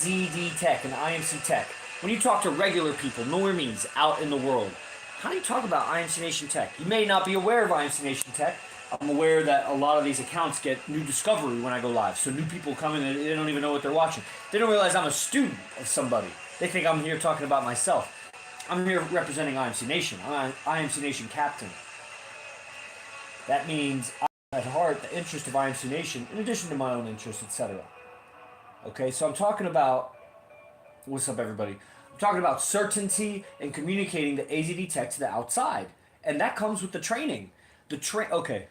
ZD Tech and IMC Tech. When you talk to regular people, normies out in the world, how do you talk about IMC Nation Tech? You may not be aware of IMC Nation Tech. I'm aware that a lot of these accounts get new discovery when I go live. So new people come in and they don't even know what they're watching. They don't realize I'm a student of somebody. They think I'm here talking about myself. I'm here representing IMC Nation. I'm an IMC Nation captain. That means I have at heart the interest of IMC Nation in addition to my own interests, etc. Okay, so I'm talking about, what's up everybody? I'm talking about certainty and communicating the AZD tech to the outside. And that comes with the training. Okay,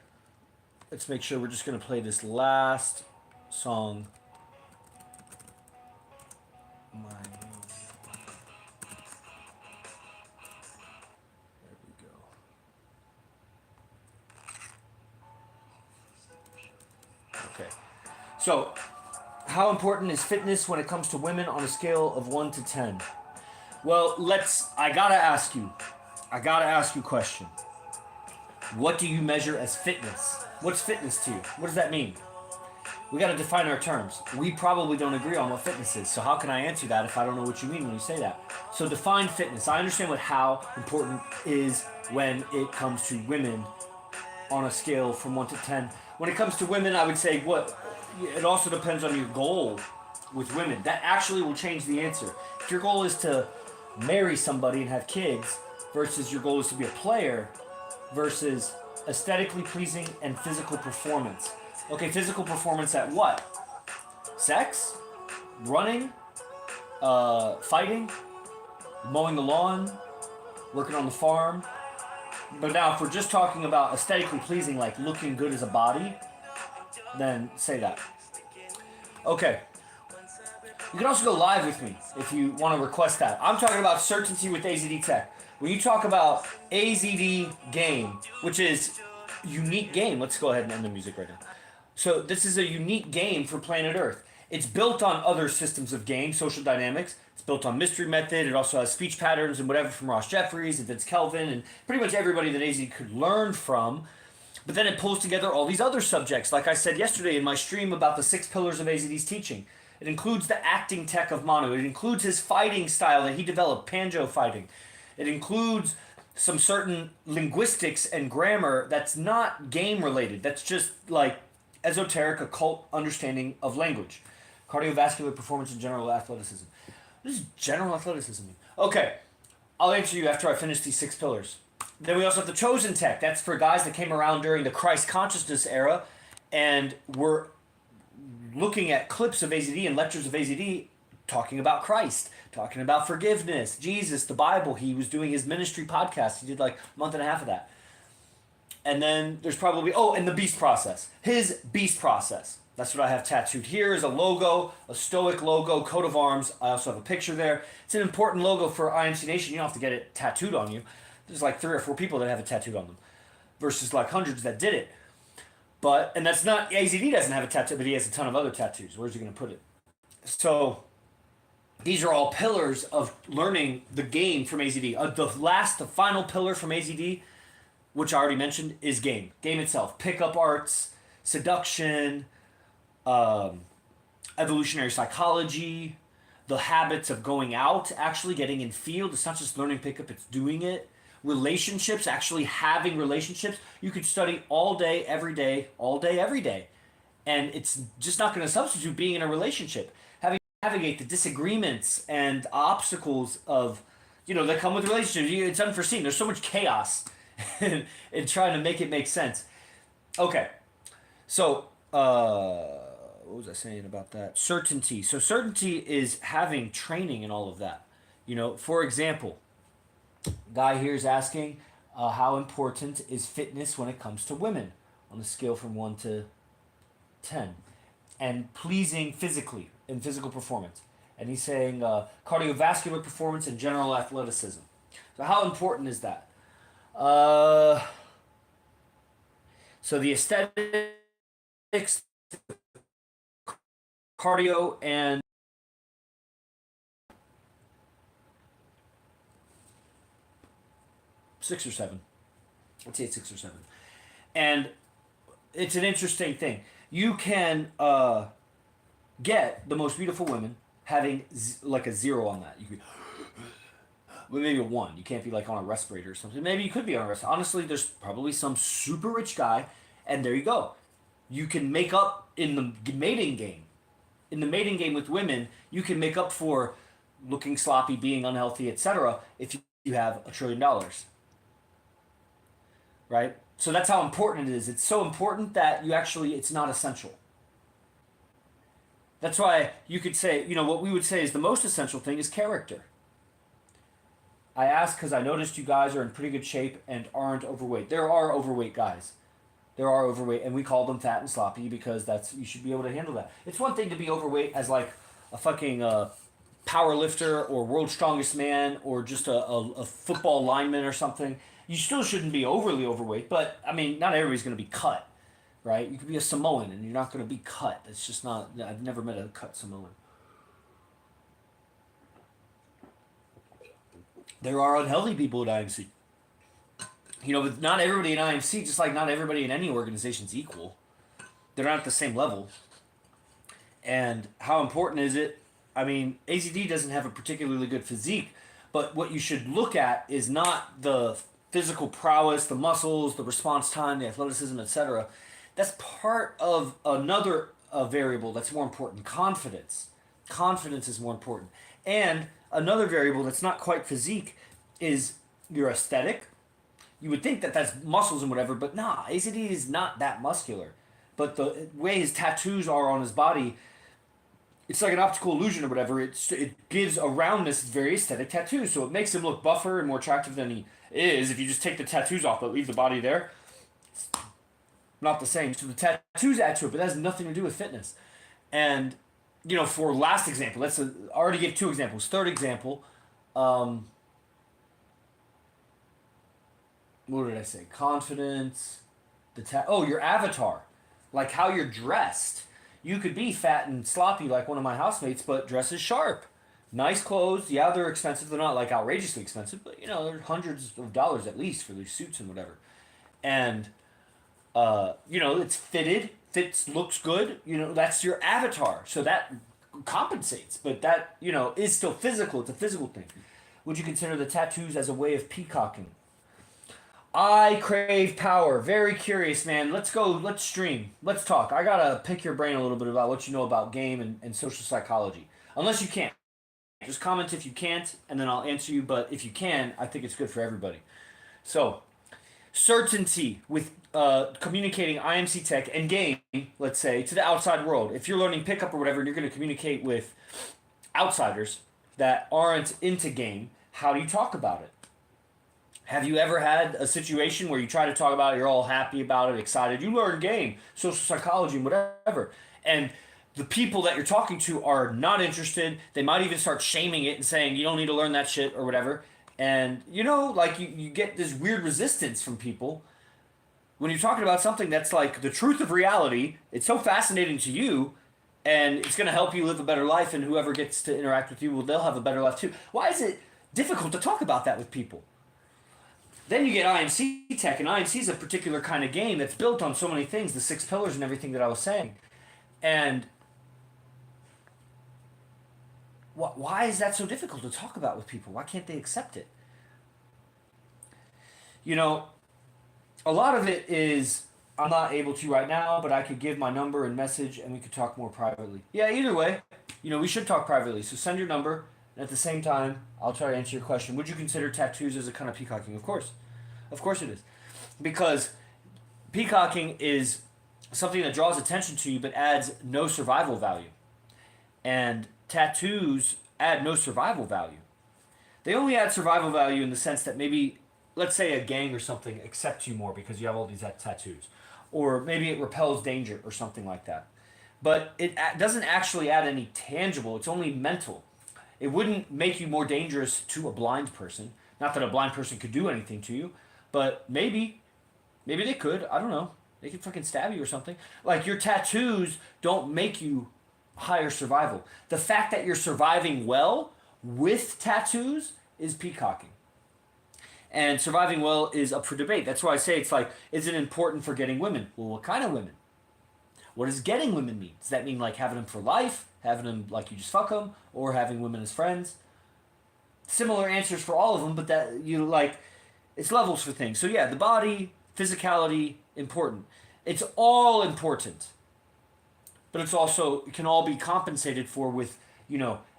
let's make sure we're just going to play this last song. There we go. Okay, so how important is fitness when it comes to women on a scale of 1 to 10? Well, I gotta ask you a question. What do you measure as fitness? What's fitness to you? What does that mean? We gotta define our terms. We probably don't agree on what fitness is, so how can I answer that if I don't know what you mean when you say that? So define fitness. I understand how important is when it comes to women on a scale from 1 to 10. When it comes to women, I would say it also depends on your goal with women. That actually will change the answer. If your goal is to marry somebody and have kids versus your goal is to be a player versus aesthetically pleasing and physical performance. Okay, physical performance at what? Sex? Running? Fighting? Mowing the lawn? Working on the farm? But now if we're just talking about aesthetically pleasing, like looking good as a body, then say that. Okay. You can also go live with me if you want to request that. I'm talking about certainty with AZD Tech. When you talk about AZD game, which is unique game, let's go ahead and end the music right now. So this is a unique game for planet Earth. It's built on other systems of game, social dynamics. It's built on mystery method. It also has speech patterns and whatever from Ross Jeffries and Vince Kelvin and pretty much everybody that AZD could learn from. But then it pulls together all these other subjects. Like I said yesterday in my stream about the 6 pillars of AZD's teaching. It includes the acting tech of Manu. It includes his fighting style that he developed, Panjo fighting. It includes some certain linguistics and grammar that's not game related. That's just like esoteric occult understanding of language. Cardiovascular performance and general athleticism. What does general athleticism mean? Okay, I'll answer you after I finish these 6 pillars. Then we also have the chosen tech. That's for guys that came around during the Christ consciousness era and were looking at clips of AZD and lectures of AZD talking about Christ, talking about forgiveness, Jesus, the Bible. He was doing his ministry podcast. He did like a month and a half of that. And then there's probably, and the beast process. His beast process. That's what I have tattooed here is a logo, a stoic logo, coat of arms. I also have a picture there. It's an important logo for IMC Nation. You don't have to get it tattooed on you. There's like 3 or 4 people that have it tattooed on them versus like hundreds that did it. And that's not, AZD doesn't have a tattoo, but he has a ton of other tattoos. Where's he going to put it? So these are all pillars of learning the game from AZD. The final pillar from AZD, which I already mentioned, is game. Game itself. Pickup arts, seduction, evolutionary psychology, the habits of going out, actually getting in field. It's not just learning pickup, it's doing it. Relationships, actually having relationships. You could study all day, every day, all day, every day. And it's just not going to substitute being in a relationship. Having to navigate the disagreements and obstacles of, that come with relationships. It's unforeseen. There's so much chaos in trying to make it make sense. Okay. So, what was I saying about that? Certainty. So certainty is having training and all of that. For example, guy here is asking how important is fitness when it comes to women on a scale from 1 to 10 and pleasing physically in physical performance. And he's saying cardiovascular performance and general athleticism. So how important is that? So the aesthetics, cardio, and six or seven. I'd say it's 6 or 7. And it's an interesting thing. You can get the most beautiful women, having like a 0 on that. You could, well, maybe a 1. You can't be like on a respirator or something. Maybe you could be on a respirator. Honestly, there's probably some super rich guy, and there you go. You can make up in the mating game. In the mating game with women, you can make up for looking sloppy, being unhealthy, etc. if you have $1 trillion, right? So that's how important it is. It's so important that it's not essential. That's why you could say, what we would say is the most essential thing is character. I asked because I noticed you guys are in pretty good shape and aren't overweight. There are overweight guys. There are overweight, and we call them fat and sloppy because you should be able to handle that. It's one thing to be overweight as like a fucking power lifter or world's strongest man or just a football lineman or something. You still shouldn't be overly overweight, but I mean, not everybody's going to be cut, right? You could be a Samoan and you're not going to be cut. It's just not. I've never met a cut Samoan. There are unhealthy people at IMC. But not everybody in IMC, just like not everybody in any organization is equal. They're not at the same level. And how important is it? I mean, AZD doesn't have a particularly good physique, but what you should look at is not the physical prowess, the muscles, the response time, the athleticism, etc. That's part of another variable that's more important, confidence. Confidence is more important. And another variable that's not quite physique is your aesthetic. You would think that that's muscles and whatever, but nah, AZD is not that muscular. But the way his tattoos are on his body, it's like an optical illusion or whatever. It gives a roundness, very aesthetic tattoos, so it makes him look buffer and more attractive than he is. If you just take the tattoos off but leave the body there, it's not the same. So the tattoos add to it, but that has nothing to do with fitness. And for last example, I already gave 2 examples. Third example, what did I say? Confidence, your avatar, like how you're dressed. You could be fat and sloppy like one of my housemates, but dresses sharp. Nice clothes. Yeah, they're expensive. They're not like outrageously expensive, but they're hundreds of dollars at least for these suits and whatever. And it's fitted, looks good. That's your avatar. So that compensates, but that, is still physical. It's a physical thing. Would you consider the tattoos as a way of peacocking? I crave power. Very curious, man. Let's go. Let's stream. Let's talk. I gotta pick your brain a little bit about what you know about game and social psychology. Unless you can't. Just comment if you can't, and then I'll answer you. But if you can, I think it's good for everybody. So, certainty with communicating IMC tech and game, let's say, to the outside world. If you're learning pickup or whatever, and you're going to communicate with outsiders that aren't into game, how do you talk about it? Have you ever had a situation where you try to talk about it, you're all happy about it, excited, you learn game, social psychology, whatever, and the people that you're talking to are not interested, they might even start shaming it and saying, you don't need to learn that shit or whatever, and you get this weird resistance from people when you're talking about something that's like the truth of reality. It's so fascinating to you, and it's going to help you live a better life, and whoever gets to interact with you, well, they'll have a better life too. Why is it difficult to talk about that with people? Then you get IMC Tech, and IMC is a particular kind of game that's built on so many things, the 6 pillars and everything that I was saying. And why is that so difficult to talk about with people? Why can't they accept it? A lot of it is, I'm not able to right now, but I could give my number and message, and we could talk more privately. Yeah, either way, we should talk privately. So send your number. And at the same time, I'll try to answer your question. Would you consider tattoos as a kind of peacocking? Of course. Of course it is. Because peacocking is something that draws attention to you but adds no survival value. And tattoos add no survival value. They only add survival value in the sense that maybe, let's say a gang or something accepts you more because you have all these tattoos. Or maybe it repels danger or something like that. But it doesn't actually add any tangible. It's only mental. It wouldn't make you more dangerous to a blind person. Not that a blind person could do anything to you, but maybe they could. I don't know. They could fucking stab you or something. Like, your tattoos don't make you higher survival. The fact that you're surviving well with tattoos is peacocking. And surviving well is up for debate. That's why I say it's like, is it important for getting women? Well, what kind of women? What does getting women mean? Does that mean like having them for life, having them like you just fuck them, or having women as friends? Similar answers for all of them, but that you like, it's levels for things. So yeah, the body, physicality, important. It's all important, but it's also, it can all be compensated for with,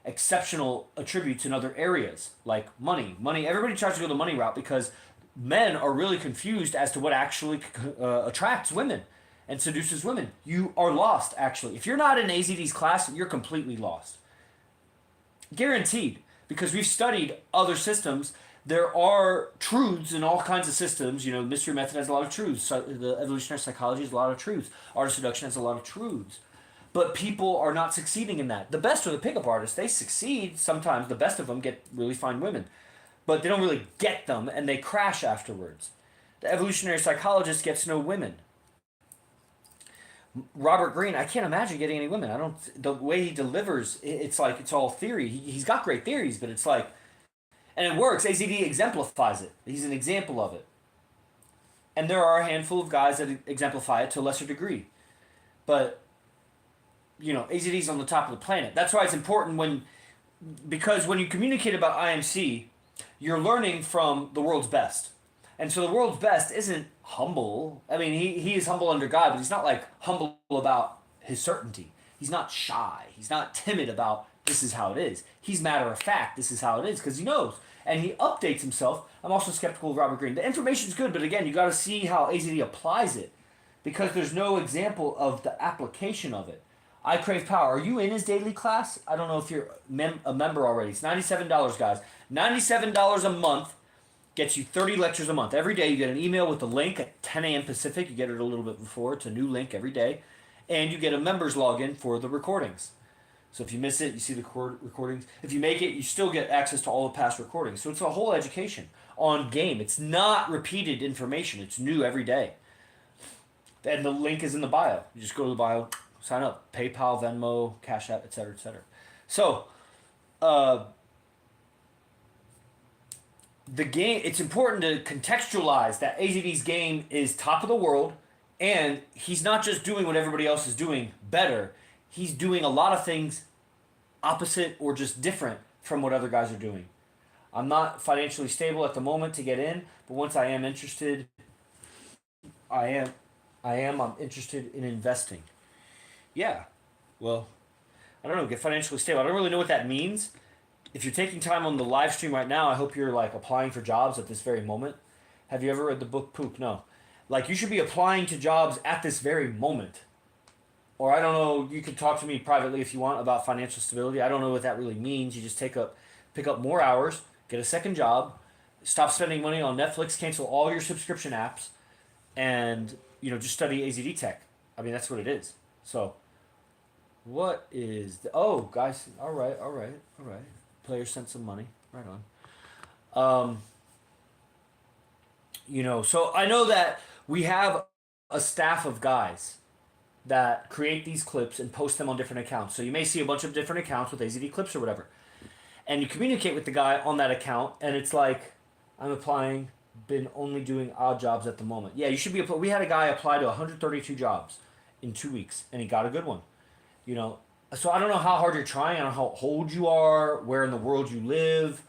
exceptional attributes in other areas like money. Money. Everybody tries to go the money route because men are really confused as to what actually attracts women and seduces women. You are lost, actually. If you're not in AZD's class, you're completely lost. Guaranteed. Because we've studied other systems. There are truths in all kinds of systems. Mystery Method has a lot of truths. So the evolutionary psychology has a lot of truths. Art of Seduction has a lot of truths. But people are not succeeding in that. The best are the pickup artists. They succeed. Sometimes the best of them get really fine women. But they don't really get them, and they crash afterwards. The evolutionary psychologist gets no women. Robert Greene, I can't imagine getting any women. The way he delivers, it's like it's all theory. He's got great theories, but it's like, and it works. AZD exemplifies it. He's an example of it. And there are a handful of guys that exemplify it to a lesser degree. But, AZD's on the top of the planet. That's why it's important because when you communicate about IMC, you're learning from the world's best. And so the world's best isn't humble. I mean, he is humble under God, but he's not like humble about his certainty. He's not shy. He's not timid about this is how it is. He's matter of fact, this is how it is, because he knows. And he updates himself. I'm also skeptical of Robert Greene. The information's good, but again, you got to see how AZD applies it, because there's no example of the application of it. I Crave Power. Are you in his daily class? I don't know if you're a member already. It's $97, guys. $97 a month. Gets you 30 lectures a month. Every day you get an email with the link at 10 a.m. Pacific. You get it a little bit before. It's a new link every day. And you get a members login for the recordings. So if you miss it, you see the recordings. If you make it, you still get access to all the past recordings. So it's a whole education on game. It's not repeated information. It's new every day. And the link is in the bio. You just go to the bio, sign up. PayPal, Venmo, Cash App, etc., etc. So, the game, it's important to contextualize that AZD's game is top of the world, and he's not just doing what everybody else is doing better. He's doing a lot of things opposite or just different from what other guys are doing. I'm not financially stable at the moment to get in, but once I am interested, I'm interested in investing. Yeah. Well, I don't know, get financially stable. I don't really know what that means. If you're taking time on the live stream right now, I hope you're like applying for jobs at this very moment. Have you ever read the book Poop? No. Like, you should be applying to jobs at this very moment. Or I don't know, you could talk to me privately if you want about financial stability. I don't know what that really means. You just pick up more hours, get a second job, stop spending money on Netflix, cancel all your subscription apps, and just study AZD tech. I mean, that's what it is. So, what is guys, all right. Player sent some money. Right on. So I know that we have a staff of guys that create these clips and post them on different accounts. So you may see a bunch of different accounts with AZD clips or whatever. And you communicate with the guy on that account, and it's like, I'm applying, been only doing odd jobs at the moment. Yeah, you should be. We had a guy apply to 132 jobs in 2 weeks, and he got a good one. So I don't know how hard you're trying, I don't know how old you are, where in the world you live,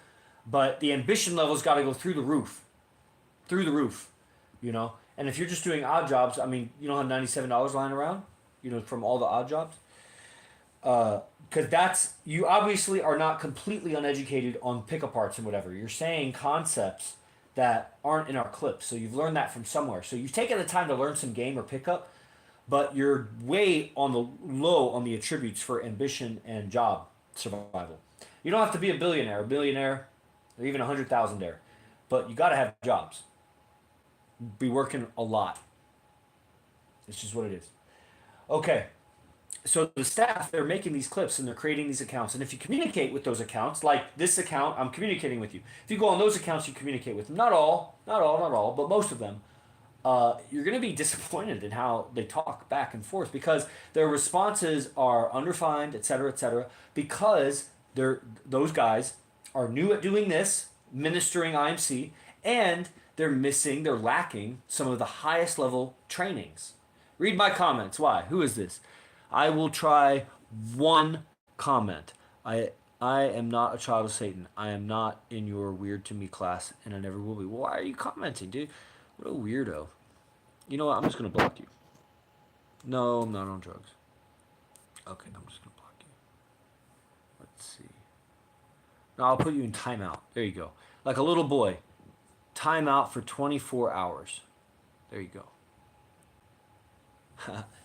but the ambition level's got to go through the roof. Through the roof, And if you're just doing odd jobs, I mean, you don't have $97 lying around, from all the odd jobs. Because you obviously are not completely uneducated on pickup arts and whatever. You're saying concepts that aren't in our clips, so you've learned that from somewhere. So you've taken the time to learn some game or pickup, but you're way on the low on the attributes for ambition and job survival. You don't have to be a billionaire, or even 100,000-aire, but you got to have jobs. Be working a lot. It's just what it is. Okay, so the staff, they're making these clips and they're creating these accounts, and if you communicate with those accounts, like this account, I'm communicating with you. If you go on those accounts, you communicate with them. Not all, but most of them. You're going to be disappointed in how they talk back and forth because their responses are unrefined, etc., because those guys are new at doing this, ministering IMC, and they're lacking some of the highest level trainings, Read my comments. Why? Who is this? I will try one comment. I am not a child of Satan. I am not in your weird to me class, and I never will be. Why are you commenting, dude? What a weirdo. You know what? I'm just gonna block you. No, I'm not on drugs. Okay, I'm just gonna block you. Let's see. No, I'll put you in timeout. There you go. Like a little boy. Timeout for 24 hours. There you go.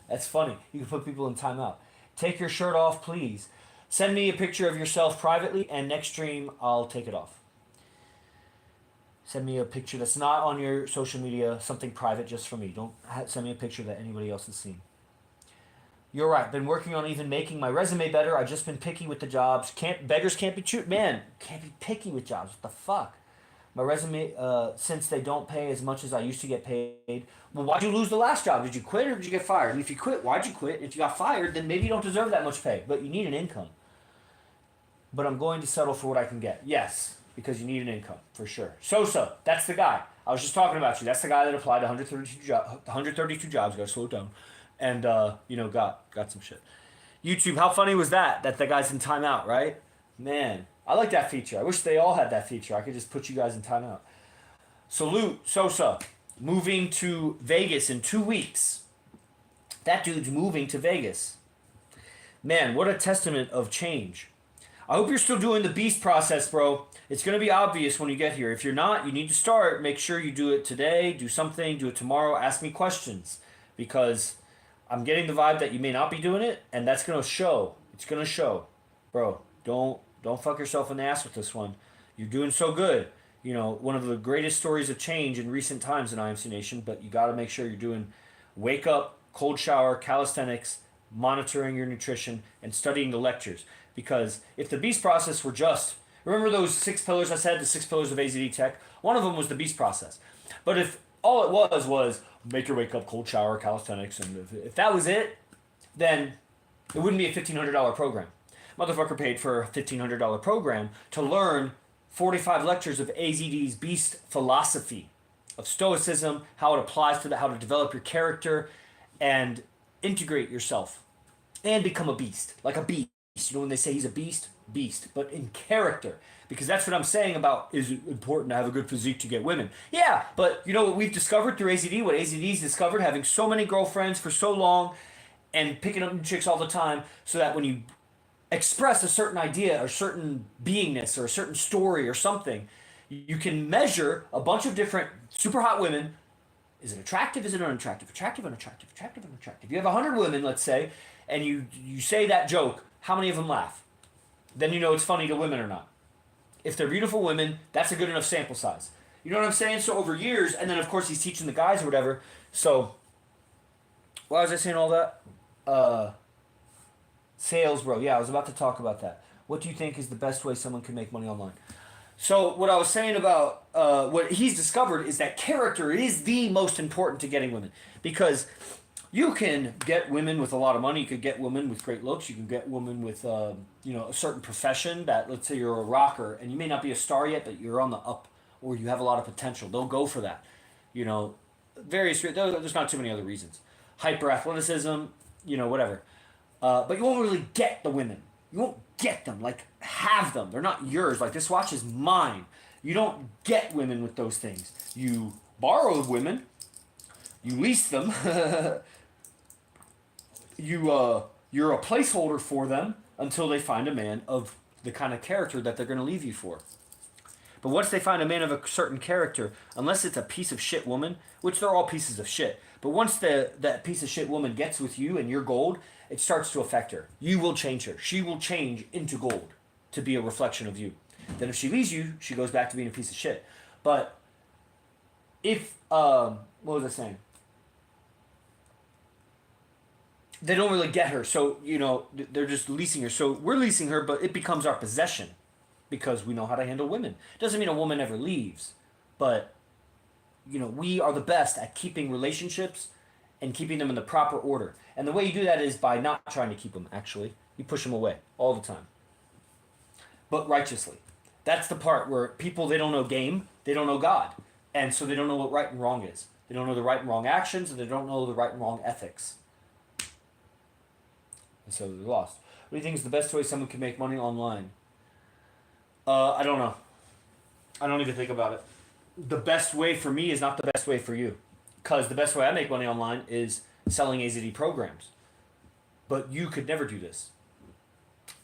That's funny. You can put people in timeout. Take your shirt off, please. Send me a picture of yourself privately, and next stream, I'll take it off. Send me a picture that's not on your social media, something private just for me. Don't send me a picture that anybody else has seen. You're right. Been working on even making my resume better. I've just been picky with the jobs. Beggars can't be man, can't be picky with jobs. What the fuck? My resume, since they don't pay as much as I used to get paid. Well, why'd you lose the last job? Did you quit or did you get fired? And if you quit, why'd you quit? If you got fired, then maybe you don't deserve that much pay. But you need an income. But I'm going to settle for what I can get. Yes, because you need an income, for sure. Sosa, that's the guy. I was just talking about you. That's the guy that applied to 132 jobs. Got to slow it down. And, got some shit. YouTube, how funny was that? That the guy's in timeout, right? Man, I like that feature. I wish they all had that feature. I could just put you guys in timeout. Salute, Sosa, moving to Vegas in 2 weeks. That dude's moving to Vegas. Man, what a testament of change. I hope you're still doing the beast process, bro. It's going to be obvious when you get here. If you're not, you need to start. Make sure you do it today, do something, do it tomorrow. Ask me questions because I'm getting the vibe that you may not be doing it, and that's going to show. It's going to show. Bro, don't fuck yourself in the ass with this one. You're doing so good. You know, one of the greatest stories of change in recent times in IMC Nation, but you got to make sure you're doing wake up, cold shower, calisthenics, monitoring your nutrition, and studying the lectures. Because if the beast process were just, remember those 6 pillars I said, the 6 pillars of AZD tech? One of them was the beast process. But if all it was make your wake up, cold shower, calisthenics, and if that was it, then it wouldn't be a $1,500 program. Motherfucker paid for a $1,500 program to learn 45 lectures of AZD's beast philosophy, of stoicism, how it applies to how to develop your character and integrate yourself and become a beast, like a beast. You know when they say he's a beast? Beast, but in character. Because that's what I'm saying about is it important to have a good physique to get women. Yeah, but you know what we've discovered through AZD? What AZD's discovered? Having so many girlfriends for so long and picking up new chicks all the time so that when you express a certain idea or certain beingness or a certain story or something, you can measure a bunch of different super hot women. Is it attractive? Is it unattractive? Attractive, unattractive, attractive, unattractive. You have 100 women, let's say, and you say that joke. How many of them laugh? Then you know it's funny to women or not. If they're beautiful women, that's a good enough sample size. You know what I'm saying? So over years, and then of course he's teaching the guys or whatever. So, why was I saying all that? Sales, bro. Yeah, I was about to talk about that. What do you think is the best way someone can make money online? So what I was saying about what he's discovered is that character is the most important to getting women. Because you can get women with a lot of money. You could get women with great looks. You can get women with a certain profession that, let's say you're a rocker and you may not be a star yet, but you're on the up or you have a lot of potential. They'll go for that. There's not too many other reasons. Hyper athleticism, whatever. But you won't really get the women. You won't get them, have them. They're not yours. This watch is mine. You don't get women with those things. You borrow women. You lease them. You're a placeholder for them until they find a man of the kind of character that they're going to leave you for. But once they find a man of a certain character, unless it's a piece of shit woman, which they're all pieces of shit, but once that piece of shit woman gets with you and you're gold, it starts to affect her. You will change her. She will change into gold to be a reflection of you. Then if she leaves you, she goes back to being a piece of shit. But if, what was I saying? They don't really get her, so, they're just leasing her. So we're leasing her, but it becomes our possession because we know how to handle women. Doesn't mean a woman ever leaves, but, we are the best at keeping relationships and keeping them in the proper order. And the way you do that is by not trying to keep them, actually. You push them away all the time. But righteously. That's the part where people, they don't know game, they don't know God. And so they don't know what right and wrong is. They don't know the right and wrong actions, and they don't know the right and wrong ethics. And so they're lost. What do you think is the best way someone can make money online? I don't know. I don't even think about it. The best way for me is not the best way for you. Because the best way I make money online is selling AZD programs. But you could never do this.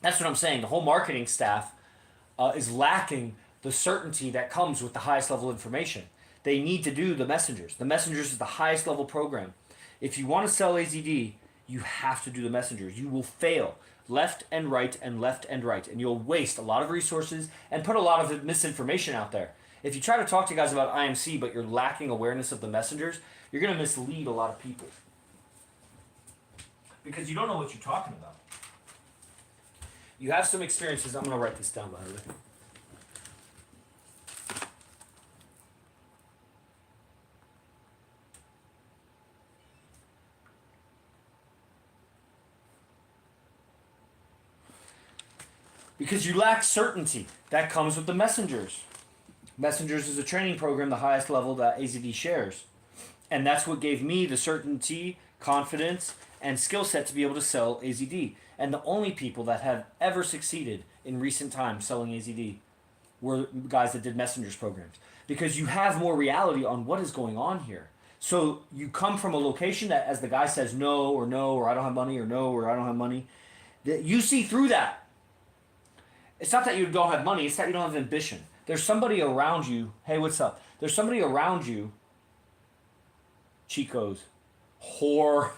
That's what I'm saying. The whole marketing staff is lacking the certainty that comes with the highest level information. They need to do the messengers. The messengers is the highest level program. If you want to sell AZD, you have to do the messengers. You will fail left and right and left and right. And you'll waste a lot of resources and put a lot of misinformation out there. If you try to talk to guys about IMC, but you're lacking awareness of the messengers, you're going to mislead a lot of people. Because you don't know what you're talking about. You have some experiences. I'm going to write this down, by the way. Because you lack certainty. That comes with the messengers. Messengers is a training program, the highest level that AZD shares. And that's what gave me the certainty, confidence, and skill set to be able to sell AZD. And the only people that have ever succeeded in recent times selling AZD were guys that did messengers programs. Because you have more reality on what is going on here. So you come from a location that, as the guy says, no, or I don't have money, or no, or I don't have money. That you see through that. It's not that you don't have money, it's that you don't have ambition. There's somebody around you. Hey, what's up? There's somebody around you. Chicos. Whore.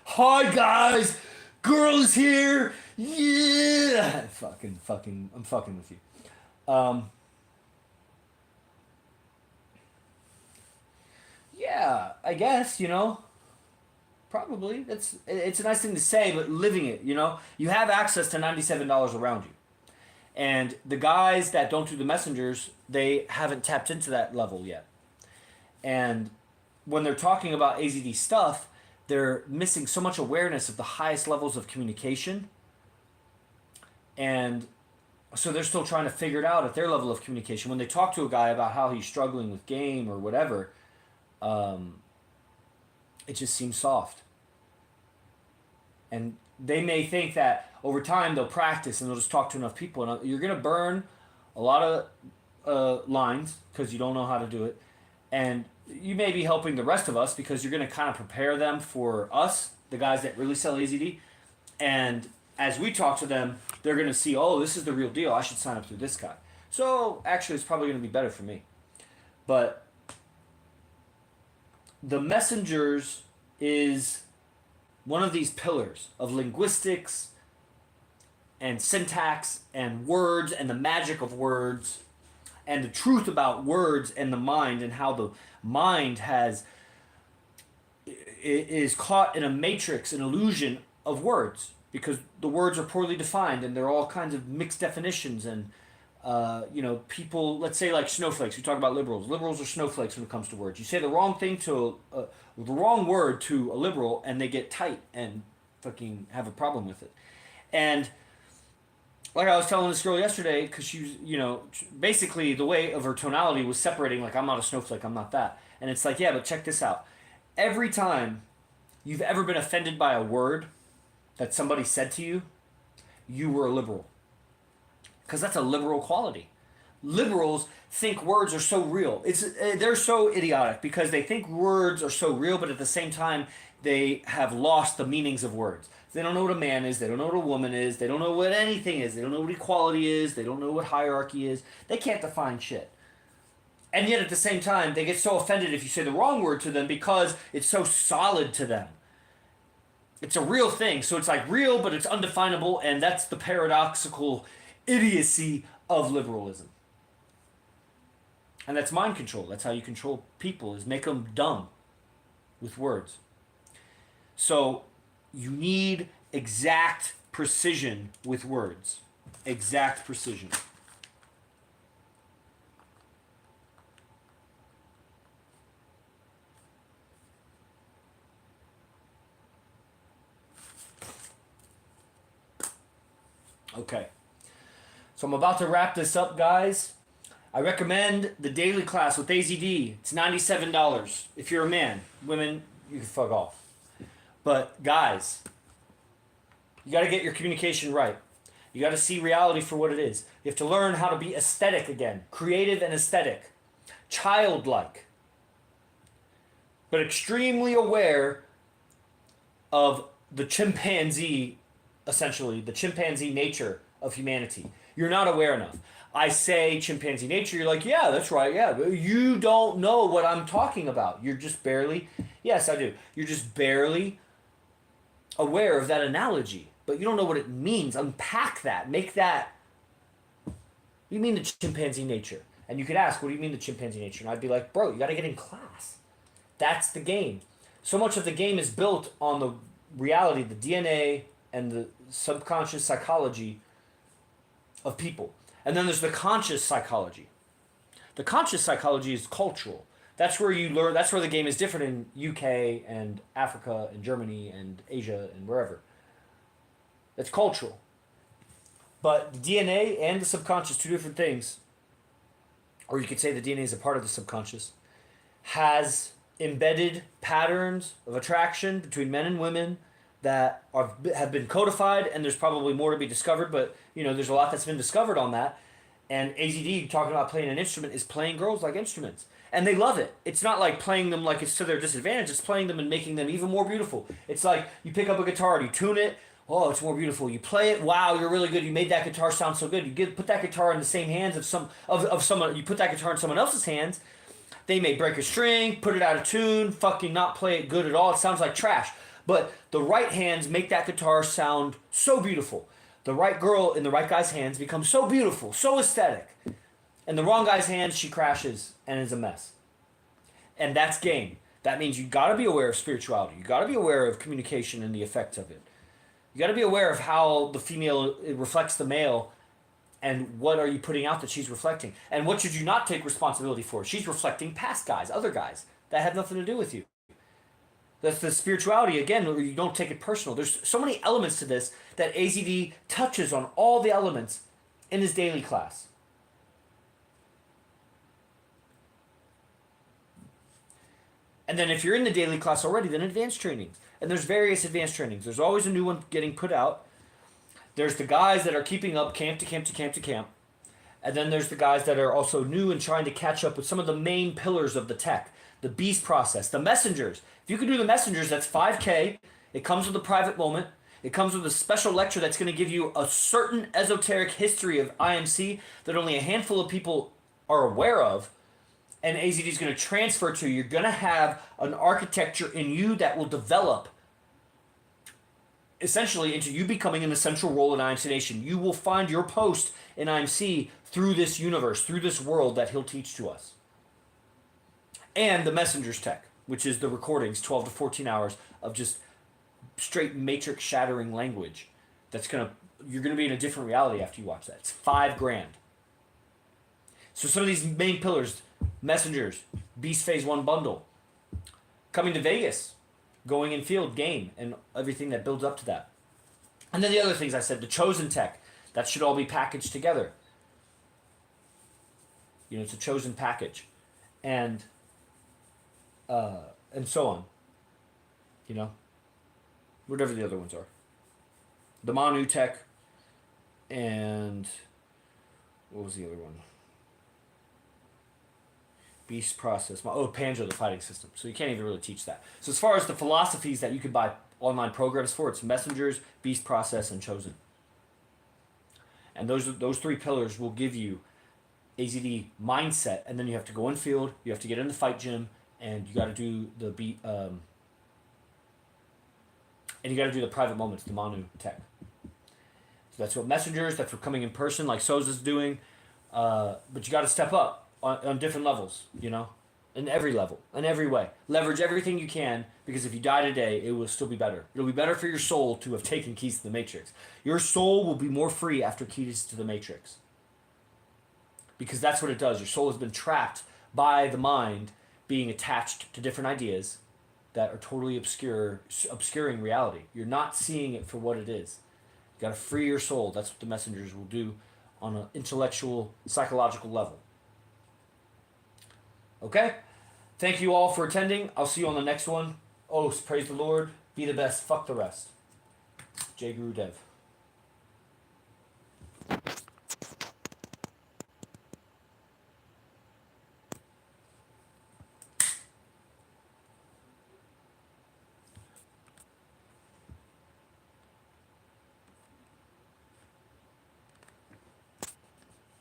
Hi, guys. Girl is here. Yeah. I'm fucking with you. Yeah, I guess, probably. It's a nice thing to say, but living it, You have access to $97 around you. And the guys that don't do the messengers, they haven't tapped into that level yet. And when they're talking about AZD stuff, they're missing so much awareness of the highest levels of communication. And so they're still trying to figure it out at their level of communication. When they talk to a guy about how he's struggling with game or whatever, it just seems soft. And they may think that over time they'll practice and they'll just talk to enough people. And you're going to burn a lot of lines because you don't know how to do it. And you may be helping the rest of us because you're going to kind of prepare them for us, the guys that really sell AZD. And as we talk to them, they're going to see, oh, this is the real deal. I should sign up through this guy. So actually, it's probably going to be better for me. But the messengers is one of these pillars of linguistics and syntax and words and the magic of words and the truth about words and the mind and how the mind is caught in a matrix, an illusion of words because the words are poorly defined and they're all kinds of mixed definitions and people, let's say like snowflakes. We talk about liberals. Liberals are snowflakes when it comes to words. You say the wrong thing to the wrong word to a liberal and they get tight and fucking have a problem with it. And like I was telling this girl yesterday, because she was, basically the way of her tonality was separating, like, I'm not a snowflake, I'm not that. And it's like, yeah, but check this out. Every time you've ever been offended by a word that somebody said to you, you were a liberal. Because that's a liberal quality. Liberals think words are so real. They're so idiotic because they think words are so real, but at the same time, they have lost the meanings of words. They don't know what a man is. They don't know what a woman is. They don't know what anything is. They don't know what equality is. They don't know what hierarchy is. They can't define shit. And yet at the same time, they get so offended if you say the wrong word to them because it's so solid to them. It's a real thing. So it's like real, but it's undefinable. And that's the paradoxical idiocy of liberalism. And that's mind control. That's how you control people, is make them dumb with words. So you need exact precision with words. Exact precision. Okay. So I'm about to wrap this up, guys. I recommend the daily class with AZD. It's $97. If you're a man, women, you can fuck off. But guys, you got to get your communication right. You got to see reality for what it is. You have to learn how to be aesthetic again, creative and aesthetic, childlike, but extremely aware of the chimpanzee, essentially, the chimpanzee nature of humanity. You're not aware enough. I say chimpanzee nature, you're like, yeah, that's right, yeah. But you don't know what I'm talking about. You're just barely, yes, I do. You're just barely aware of that analogy, but you don't know what it means. Unpack that. Make that. What do you mean the chimpanzee nature? And you could ask, what do you mean the chimpanzee nature? And I'd be like, bro, you got to get in class. That's the game. So much of the game is built on the reality, the DNA, and the subconscious psychology of people. And then there's the conscious psychology. The conscious psychology is cultural. That's where you learn, that's where the game is different in UK and Africa and Germany and Asia and wherever. That's cultural. But the DNA and the subconscious, two different things, or you could say the DNA is a part of the subconscious, has embedded patterns of attraction between men and women that have been codified, and there's probably more to be discovered, but there's a lot that's been discovered on that. And AZD, talking about playing an instrument, is playing girls like instruments. And they love it. It's not like playing them like it's to their disadvantage. It's playing them and making them even more beautiful. It's like you pick up a guitar, you tune it, oh, it's more beautiful. You play it, wow, you're really good. You made that guitar sound so good. You put that guitar in the same hands of someone. You put that guitar in someone else's hands, they may break a string, put it out of tune, fucking not play it good at all. It sounds like trash. But the right hands make that guitar sound so beautiful. The right girl in the right guy's hands becomes so beautiful, so aesthetic. In the wrong guy's hands, she crashes and is a mess. And that's game. That means you got to be aware of spirituality. You got to be aware of communication and the effect of it. You got to be aware of how the female reflects the male, and what are you putting out that she's reflecting. And what should you not take responsibility for? She's reflecting past guys, other guys that have nothing to do with you. That's the spirituality, again, where you don't take it personal. There's so many elements to this that AZD touches on all the elements in his daily class. And then if you're in the daily class already, then advanced trainings. And there's various advanced trainings. There's always a new one getting put out. There's the guys that are keeping up camp to camp to camp to camp. And then there's the guys that are also new and trying to catch up with some of the main pillars of the tech. The beast process, the messengers. If you can do the messengers, that's 5K. It comes with a private moment. It comes with a special lecture that's going to give you a certain esoteric history of IMC that only a handful of people are aware of. And AZD is going to transfer to you. You're going to have an architecture in you that will develop essentially into you becoming an essential role in IMC Nation. You will find your post in IMC through this universe, through this world that he'll teach to us. And the messengers tech, which is the recordings, 12 to 14 hours of just straight matrix shattering language. You're gonna be in a different reality after you watch that. It's $5,000. So some of these main pillars, messengers, Beast Phase 1 bundle, coming to Vegas, going in field game, and everything that builds up to that. And then the other things I said, the chosen tech, that should all be packaged together. It's a chosen package. And so on. Whatever the other ones are. The Manu tech, and what was the other one? Beast process. Panjo, the fighting system. So you can't even really teach that. So as far as the philosophies that you could buy online programs for, it's messengers, beast process, and chosen. And those three pillars will give you AZD mindset, and then you have to go in field, you have to get in the fight gym, and you got to do and you got to do the private moments, the Manu tech. So that's what messengers, that's what coming in person, like Soza's doing. But you got to step up on different levels, in every level, in every way. Leverage everything you can, because if you die today, it will still be better. It'll be better for your soul to have taken keys to the Matrix. Your soul will be more free after keys to the Matrix. Because that's what it does. Your soul has been trapped by the mind being attached to different ideas that are totally obscuring reality. You're not seeing it for what it is. You got to free your soul. That's what the messengers will do on an intellectual, psychological level. Okay? Thank you all for attending. I'll see you on the next one. Oh, praise the Lord. Be the best. Fuck the rest. J. Guru Dev.